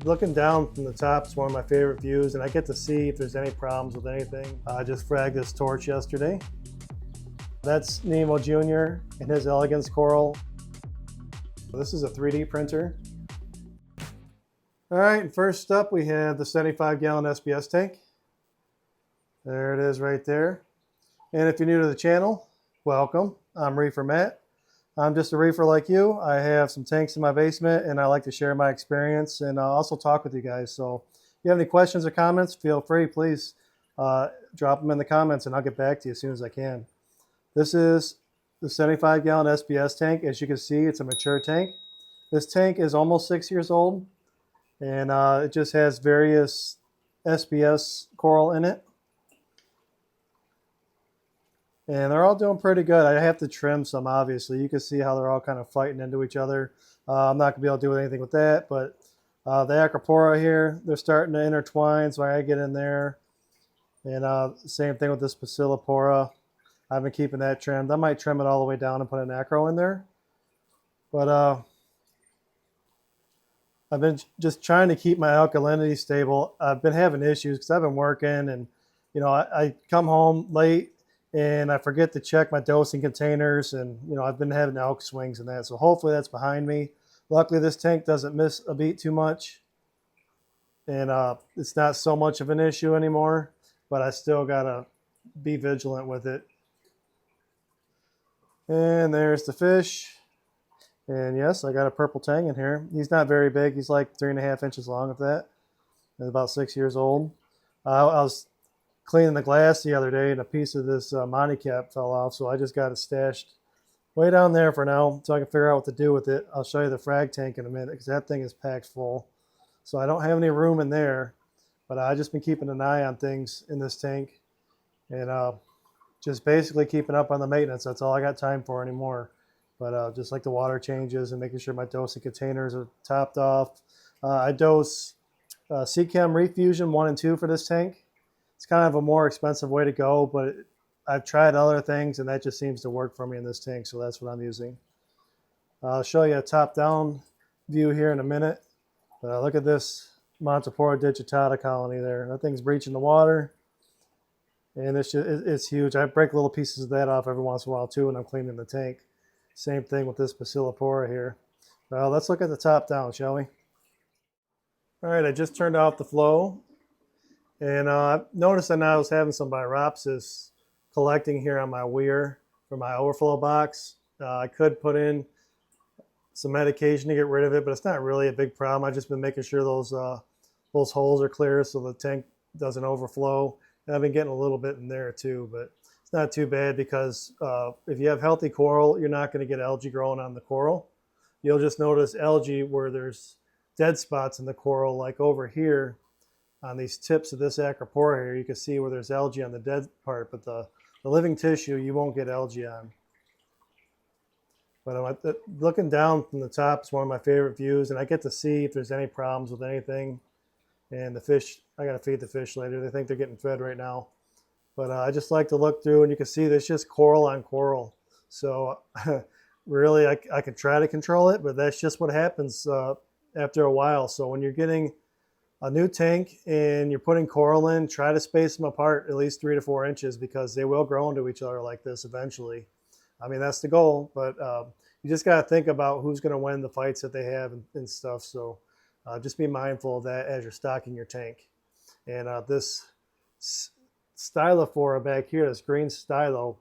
Looking down from the top is one of my favorite views, and I get to see if there's any problems with anything. I just fragged this torch yesterday. That's Nemo Jr. and his elegance coral. This is a 3D printer. All right, first up we have the 75-gallon SBS tank. There it is right there. And if you're new to the channel, welcome. I'm Reefer Matt. I'm just a reefer like you. I have some tanks in my basement and I like to share my experience and also talk with you guys. So if you have any questions or comments, feel free, please drop them in the comments and I'll get back to you as soon as I can. This is the 75-gallon SBS tank. As you can see, it's a mature tank. This tank is almost 6 years old and it just has various SBS coral in it. And they're all doing pretty good. I have to trim some, obviously. You can see how they're all kind of fighting into each other. I'm not going to be able to do anything with that, but the acropora here, they're starting to intertwine, so I got to get in there. And same thing with this bacillopora. I've been keeping that trimmed. I might trim it all the way down and put an acro in there. But I've been just trying to keep my alkalinity stable. I've been having issues because I've been working and, you know, I come home late and I forget to check my dosing containers, and you know I've been having elk swings and that, so hopefully that's behind me. Luckily this tank doesn't miss a beat too much, and it's not so much of an issue anymore, but I still gotta be vigilant with it. And there's the fish, and yes, I got a purple tang in here. He's not very big, he's like 3.5 inches long, if that. He's about 6 years old. I was cleaning the glass the other day and a piece of this Monty cap fell off, so I just got it stashed way down there for now so I can figure out what to do with it. I'll show you the frag tank in a minute because that thing is packed full, so I don't have any room in there, but I've just been keeping an eye on things in this tank and just basically keeping up on the maintenance. That's all I got time for anymore, but just like the water changes and making sure my dosing containers are topped off. I dose Seachem Reef Fusion 1 and 2 for this tank. It's kind of a more expensive way to go, but I've tried other things and that just seems to work for me in this tank, so that's what I'm using. I'll show you a top-down view here in a minute. Look at this Montipora digitata colony there. That thing's breaching the water, and it's huge. I break little pieces of that off every once in a while too when I'm cleaning the tank. Same thing with this bacillopora here. Well, let's look at the top-down, shall we? All right, I just turned off the flow. And I noticed that I was having some biropsis collecting here on my weir for my overflow box. I could put in some medication to get rid of it, but it's not really a big problem. I've just been making sure those holes are clear so the tank doesn't overflow. And I've been getting a little bit in there too, but it's not too bad because if you have healthy coral, you're not going to get algae growing on the coral. You'll just notice algae where there's dead spots in the coral, like over here. On these tips of this acropora here, you can see where there's algae on the dead part, but the living tissue, you won't get algae on. But looking down from the top is one of my favorite views, and I get to see if there's any problems with anything. And the fish, I gotta feed the fish later. They think they're getting fed right now. But I just like to look through, and you can see there's just coral on coral. So really, I can try to control it, but that's just what happens after a while. So when you're getting a new tank and you're putting coral in, try to space them apart at least 3 to 4 inches because they will grow into each other like this eventually. I mean, that's the goal, but you just got to think about who's going to win the fights that they have and stuff. So just be mindful of that as you're stocking your tank. And this stylophora back here, this green stylo,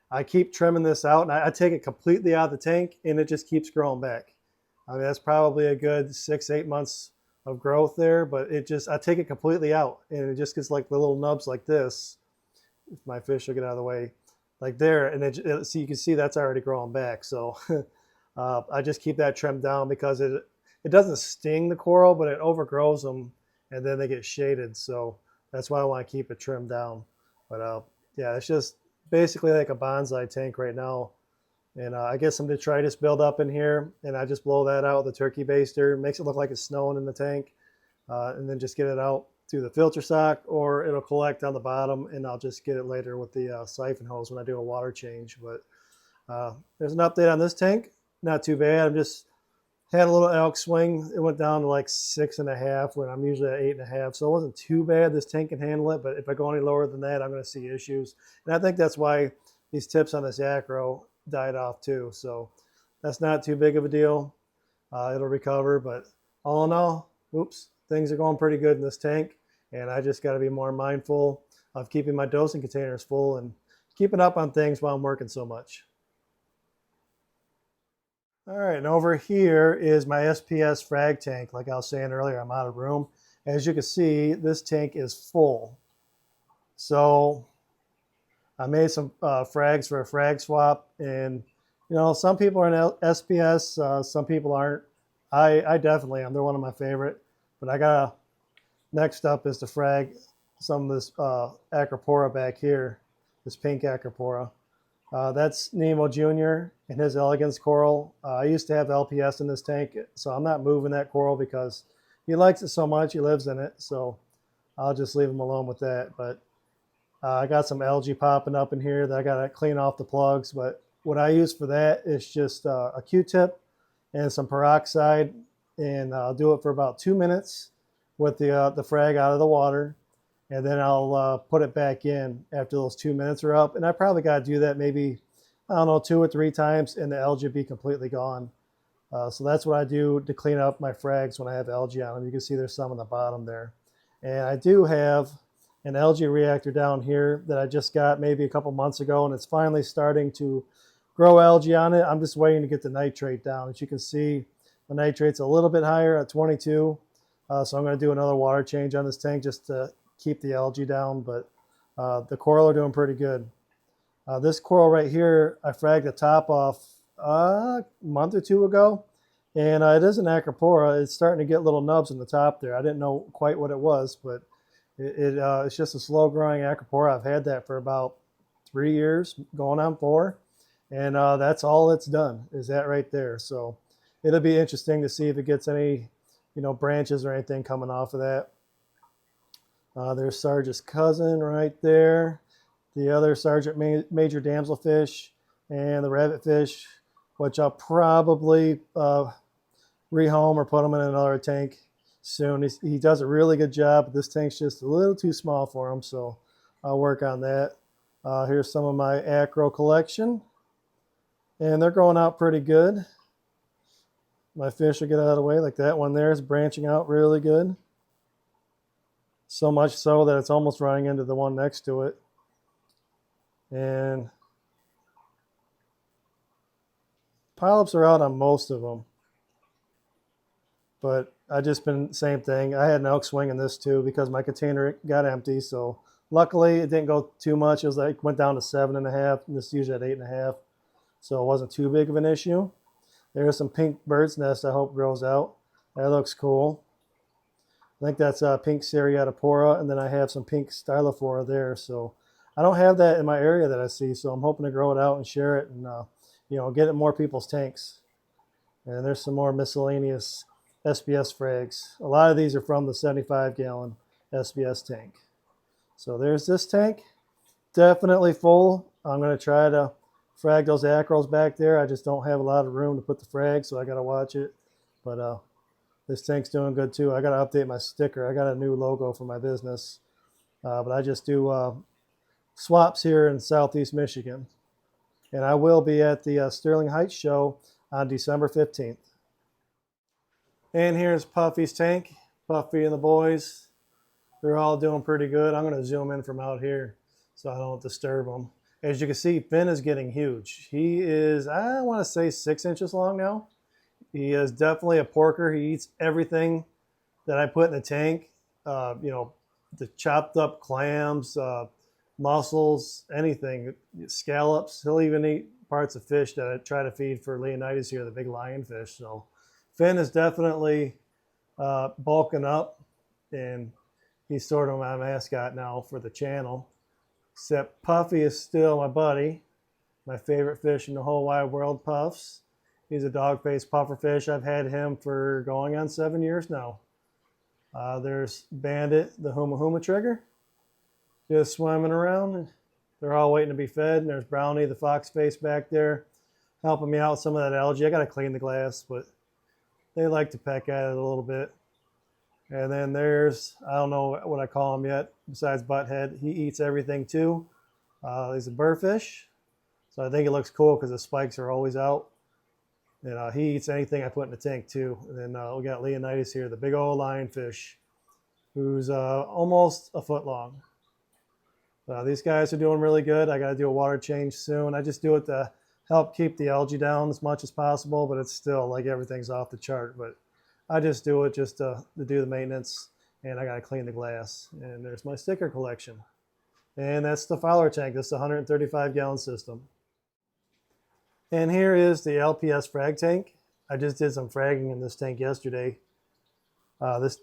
I keep trimming this out and I take it completely out of the tank and it just keeps growing back. I mean, that's probably a good 6-8 months of growth there, but I take it completely out and it just gets like the little nubs like this. If my fish will get out of the way, like there, and so you can see that's already growing back. So I just keep that trimmed down because it doesn't sting the coral, but it overgrows them and then they get shaded. So that's why I want to keep it trimmed down. But yeah, it's just basically like a bonsai tank right now. And I get some detritus build up in here, and I just blow that out with a turkey baster. It makes it look like it's snowing in the tank, and then just get it out through the filter sock, or it'll collect on the bottom, and I'll just get it later with the siphon hose when I do a water change. But there's an update on this tank. Not too bad. I'm just Had a little elk swing. It went down to like 6.5 when I'm usually at 8.5. So it wasn't too bad. This tank can handle it, but if I go any lower than that, I'm going to see issues. And I think that's why these tips on this acro died off too. So that's not too big of a deal. It'll recover, but all in all, oops, things are going pretty good in this tank. And I just got to be more mindful of keeping my dosing containers full and keeping up on things while I'm working so much. All right, and over here is my SPS frag tank. Like I was saying earlier, I'm out of room. As you can see, this tank is full. So I made some frags for a frag swap, and you know, some people are in SPS, some people aren't. I definitely am. They're one of my favorite. But I gotta, next up is to frag some of this Acropora back here, this pink Acropora. That's Nemo Jr. and his elegance coral. I used to have LPS in this tank, so I'm not moving that coral because he likes it so much, he lives in it. So I'll just leave him alone with that. But I got some algae popping up in here that I got to clean off the plugs. But what I use for that is just a Q-tip and some peroxide, and I'll do it for about 2 minutes with the frag out of the water. And then I'll put it back in after those 2 minutes are up. And I probably got to do that maybe, I don't know, 2 or 3 times, and the algae be completely gone. So that's what I do to clean up my frags when I have algae on them. You can see there's some on the bottom there. And I do have an algae reactor down here that I just got maybe a couple months ago, and it's finally starting to grow algae on it. I'm just waiting to get the nitrate down. As you can see, the nitrate's a little bit higher at 22. So I'm going to do another water change on this tank just to keep the algae down, but the coral are doing pretty good. This coral right here, I fragged the top off a month or 2 ago, and it is an Acropora. It's starting to get little nubs in the top there. I didn't know quite what it was, but it's just a slow-growing Acropora. I've had that for about 3 years, going on 4, and that's all it's done, is that right there. So it'll be interesting to see if it gets any, you know, branches or anything coming off of that. There's Sarge's cousin right there, the other Sergeant Major damselfish, and the rabbitfish, which I'll probably rehome or put them in another tank soon. He does a really good job, but this tank's just a little too small for him, so I'll work on that. Here's some of my acro collection, and they're growing out pretty good. My fish will get out of the way, like that one there is branching out really good. So much so that it's almost running into the one next to it. And polyps are out on most of them. But I just been, same thing. I had an elk swing in this too because my container got empty. So luckily it didn't go too much. It was like, went down to 7.5, and this is usually at 8.5. So it wasn't too big of an issue. There's some pink bird's nest I hope grows out. That looks cool. I think that's pink Seriatopora, and then I have some pink Stylophora there. So I don't have that in my area that I see, so I'm hoping to grow it out and share it and you know, get it in more people's tanks. And there's some more miscellaneous SPS frags. A lot of these are from the 75-gallon SPS tank. So there's this tank, definitely full. I'm going to try to frag those acros back there. I just don't have a lot of room to put the frag, so I got to watch it. But this tank's doing good too. I got to update my sticker. I got a new logo for my business. But I just do swaps here in Southeast Michigan. And I will be at the Sterling Heights show on December 15th. And here's Puffy's tank. Puffy and the boys, they're all doing pretty good. I'm going to zoom in from out here so I don't disturb them. As you can see, Finn is getting huge. He is, I want to say, 6 inches long now. He is definitely a porker. He eats everything that I put in the tank. You know, the chopped up clams, mussels, anything, scallops. He'll even eat parts of fish that I try to feed for Leonidas here, the big lionfish. So Finn is definitely bulking up, and he's sort of my mascot now for the channel. Except Puffy is still my buddy, my favorite fish in the whole wide world, Puffs. He's a dog-faced pufferfish. I've had him for going on 7 years now. There's Bandit, the Huma Huma trigger, just swimming around. They're all waiting to be fed. And there's Brownie, the fox face back there, helping me out with some of that algae. I got to clean the glass, but they like to peck at it a little bit. And then there's, I don't know what I call him yet, besides butthead. He eats everything too. He's a burrfish. So I think it looks cool because the spikes are always out. And he eats anything I put in the tank too. And then we got Leonidas here, the big old lionfish, who's almost a foot long. These guys are doing really good. I got to do a water change soon. I just do it to help keep the algae down as much as possible, but it's still like everything's off the chart. But I just do it just to do the maintenance, and I got to clean the glass. And there's my sticker collection. And that's the fowler tank. This is a 135-gallon system. And here is the LPS frag tank. I just did some fragging in this tank yesterday. This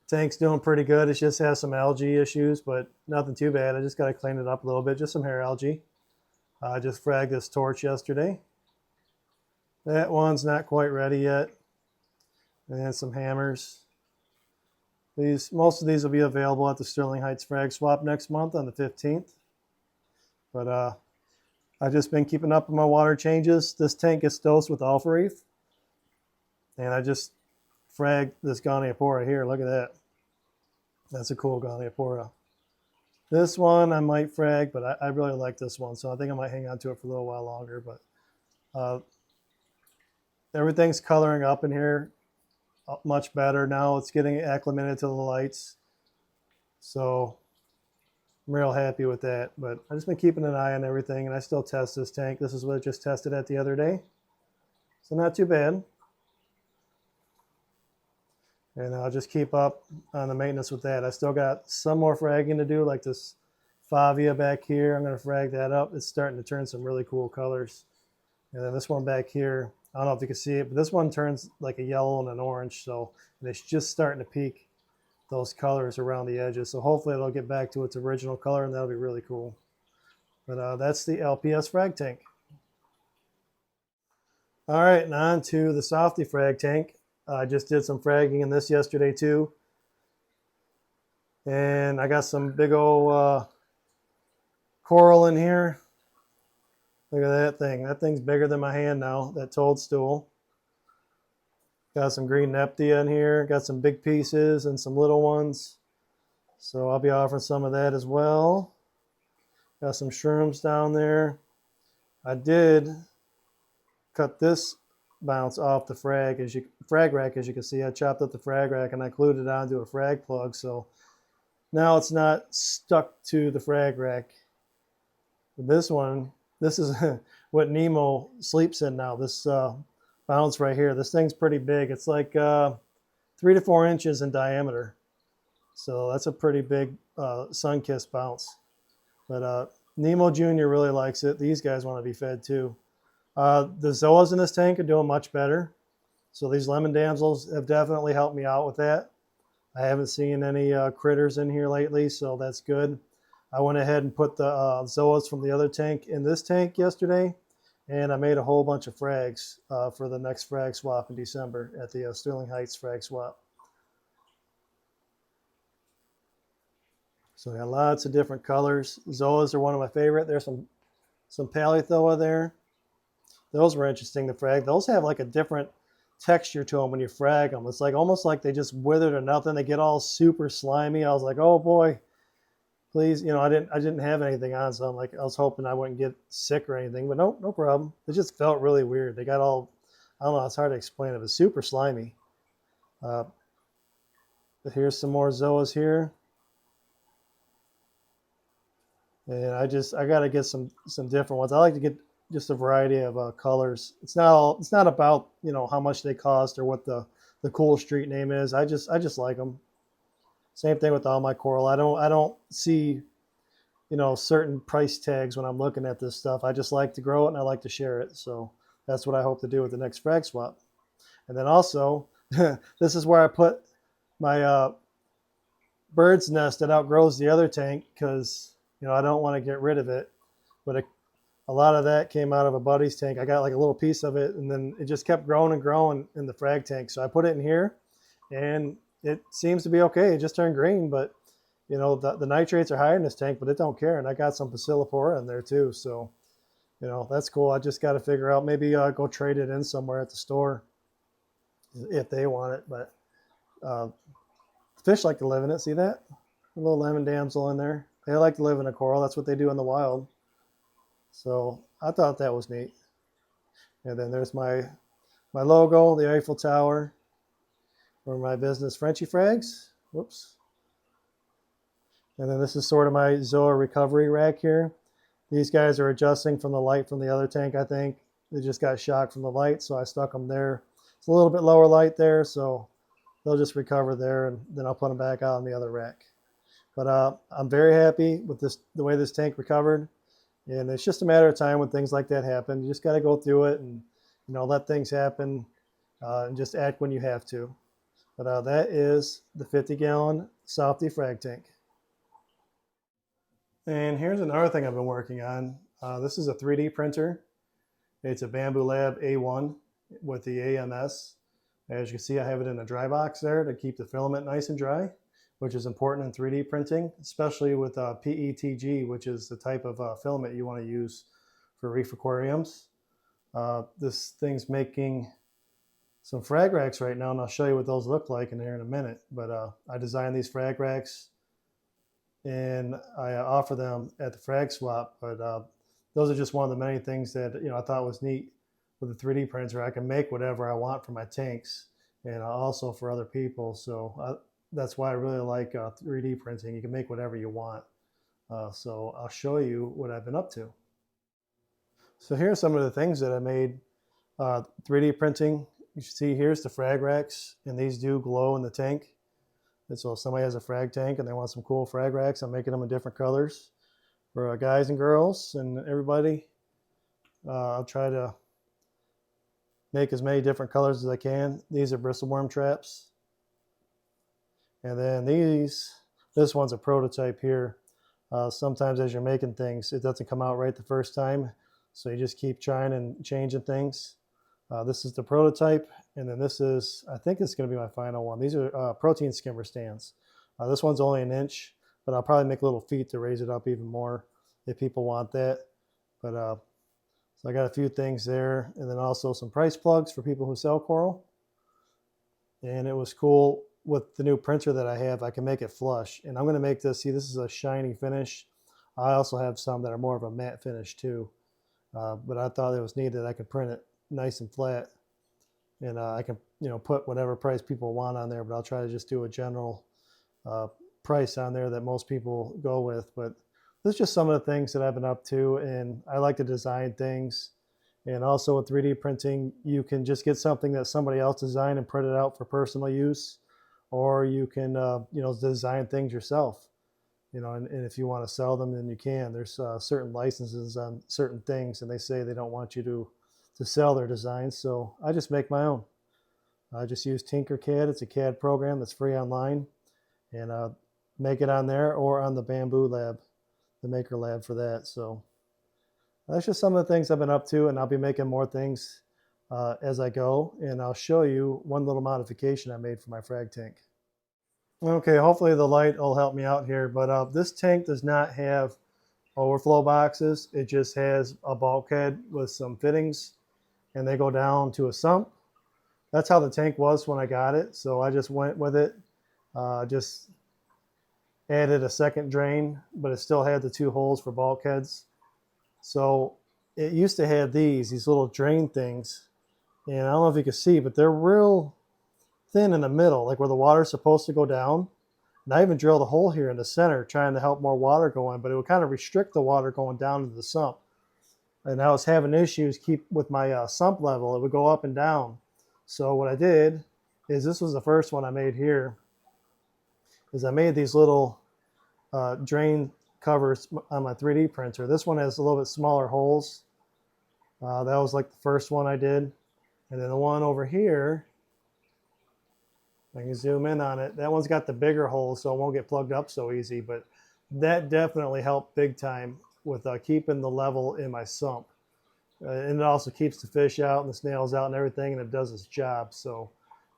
tank's doing pretty good. It just has some algae issues, but nothing too bad. I just got to clean it up a little bit, just some hair algae. I just fragged this torch yesterday. That one's not quite ready yet. And some hammers. Most of these will be available at the Sterling Heights Frag Swap next month on the 15th. But I've just been keeping up with my water changes. This tank gets dosed with Alpha Reef. And I just fragged this Goniopora here. Look at that. That's a cool Goniopora. This one I might frag, but I really like this one. So I think I might hang on to it for a little while longer. But everything's coloring up in here much better now. It's getting acclimated to the lights. So I'm real happy with that. But I've just been keeping an eye on everything, and I still test this tank. This is what I just tested at the other day. So not too bad. And I'll just keep up on the maintenance with that. I still got some more fragging to do, like this Favia back here. I'm going to frag that up. It's starting to turn some really cool colors. And then this one back here, I don't know if you can see it, but this one turns like a yellow and an orange. So and it's just starting to peak those colors around the edges. So hopefully it'll get back to its original color, and that'll be really cool. But that's the LPS frag tank. All right, and on to the Softy frag tank. I just did some fragging in this yesterday too. And I got some big old coral in here. Look at that thing. That thing's bigger than my hand now, that toadstool. Got some green Neptia in here. Got some big pieces and some little ones. So I'll be offering some of that as well. Got some shrooms down there. I did cut this bounce off the frag rack, as you can see. I chopped up the frag rack and I glued it onto a frag plug, so now it's not stuck to the frag rack. This one, this is what Nemo sleeps in now. This bounce right here, this thing's pretty big. It's like 3 to 4 inches in diameter, so that's a pretty big sun-kissed bounce. But Nemo Jr. really likes it. These guys want to be fed too. The zoas in this tank are doing much better. So these lemon damsels have definitely helped me out with that. I haven't seen any critters in here lately, so that's good. I went ahead and put the zoas from the other tank in this tank yesterday, and I made a whole bunch of frags for the next frag swap in December at the Sterling Heights frag swap. So I got lots of different colors. Zoas are one of my favorite. There's some Paleothoa there. Those were interesting to frag. Those have like a different texture to them when you frag them. It's like almost like they just withered or nothing. They get all super slimy. I was like, oh boy, please. You know, I didn't have anything on, so I'm like, I was hoping I wouldn't get sick or anything, but no problem. It just felt really weird. They got all, I don't know, it's hard to explain. It was super slimy. But here's some more zoas here. And I got to get some different ones. I like to get just a variety of colors. It's not about, you know, how much they cost or what the cool street name is. I just like them. Same thing with all my coral. I don't see, you know, certain price tags when I'm looking at this stuff. I just like to grow it and I like to share it. So that's what I hope to do with the next frag swap. And then also, this is where I put my bird's nest that outgrows the other tank because, you know, I don't want to get rid of it. But a lot of that came out of a buddy's tank. I got like a little piece of it, and then it just kept growing and growing in the frag tank. So I put it in here, and it seems to be okay. It just turned green, but you know, the nitrates are higher in this tank, but it don't care. And I got some Bacillopora in there too. So, you know, that's cool. I just got to figure out, maybe go trade it in somewhere at the store if they want it. But fish like to live in it. See that? A little lemon damsel in there. They like to live in a coral. That's what they do in the wild. So I thought that was neat. And then there's my logo, the Eiffel Tower, for my business, Frenchy Frags. Whoops. And then this is sort of my Zoa recovery rack here. These guys are adjusting from the light from the other tank, I think. They just got shocked from the light, so I stuck them there. It's a little bit lower light there, so they'll just recover there, and then I'll put them back out on the other rack. But I'm very happy with the way this tank recovered. And it's just a matter of time when things like that happen. You just got to go through it and, let things happen and just act when you have to. But that is the 50-gallon Softy frag tank. And here's another thing I've been working on. This is a 3D printer. It's a Bambu Lab A1 with the AMS. As you can see, I have it in a dry box there to keep the filament nice and dry, which is important in 3D printing, especially with PETG, which is the type of filament you want to use for reef aquariums. This thing's making some frag racks right now, and I'll show you what those look like in here in a minute. But I designed these frag racks, and I offer them at the frag swap. But those are just one of the many things that I thought was neat with the 3D printer. I can make whatever I want for my tanks, and also for other people. So that's why I really like 3D printing. You can make whatever you want. So I'll show you what I've been up to. So here's some of the things that I made 3D printing. You should see here's the frag racks, and these do glow in the tank. And so if somebody has a frag tank and they want some cool frag racks, I'm making them in different colors for guys and girls and everybody. I'll try to make as many different colors as I can. These are bristleworm traps. And then this one's a prototype here. Sometimes as you're making things, it doesn't come out right the first time. So you just keep trying and changing things. This is the prototype. And then this is, I think it's going to be my final one. These are protein skimmer stands. This one's only 1 inch, but I'll probably make little feet to raise it up even more if people want that. But so I got a few things there. And then also some price plugs for people who sell coral. And it was cool. With the new printer that I have, I can make it flush. And I'm going to make this, see, this is a shiny finish. I also have some that are more of a matte finish too. But I thought it was neat that I could print it nice and flat. And I can, put whatever price people want on there, but I'll try to just do a general price on there that most people go with. But this is just some of the things that I've been up to. And I like to design things. And also with 3D printing, you can just get something that somebody else designed and print it out for personal use. Or you can, design things yourself, and if you want to sell them, then you can. There's certain licenses on certain things, and they say they don't want you to sell their designs. So I just make my own. I just use Tinkercad. It's a CAD program that's free online, and make it on there or on the Bambu Lab, the Maker Lab for that. So that's just some of the things I've been up to, and I'll be making more things as I go, and I'll show you one little modification I made for my frag tank. Okay, hopefully the light will help me out here, but this tank does not have overflow boxes. It just has a bulkhead with some fittings, and they go down to a sump. That's how the tank was when I got it, so I just went with it. Just added a second drain, but it still had the 2 holes for bulkheads. So it used to have these little drain things. And I don't know if you can see, but they're real thin in the middle, like where the water's supposed to go down. And I even drilled a hole here in the center trying to help more water go in, but it would kind of restrict the water going down into the sump. And I was having issues with my sump level. It would go up and down. So what I did is, this was the first one I made here, is I made these little drain covers on my 3D printer. This one has a little bit smaller holes. That was like the first one I did. And then the one over here, I can zoom in on it. That one's got the bigger holes, so it won't get plugged up so easy. But that definitely helped big time with keeping the level in my sump. And it also keeps the fish out and the snails out and everything, and it does its job. So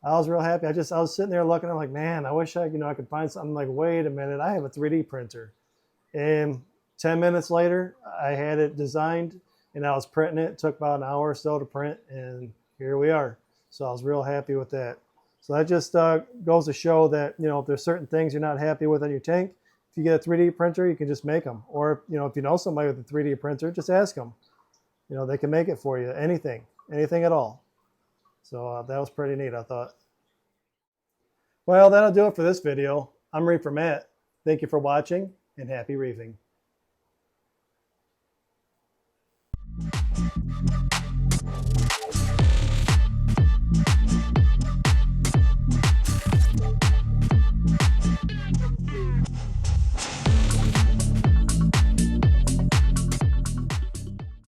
I was real happy. I was sitting there looking. I'm like, man, I wish I could find something. I'm like, wait a minute, I have a 3D printer. And 10 minutes later, I had it designed, and I was printing it. It took about an hour or so to print, and here we are. So I was real happy with that. So that just goes to show that, you know, if there's certain things you're not happy with on your tank, if you get a 3D printer, you can just make them. Or, you know, if you know somebody with a 3D printer, just ask them. You know, they can make it for you. Anything at all. So that was pretty neat, I thought. Well, that'll do it for this video. I'm Reefer Matt. Thank you for watching, and happy reefing.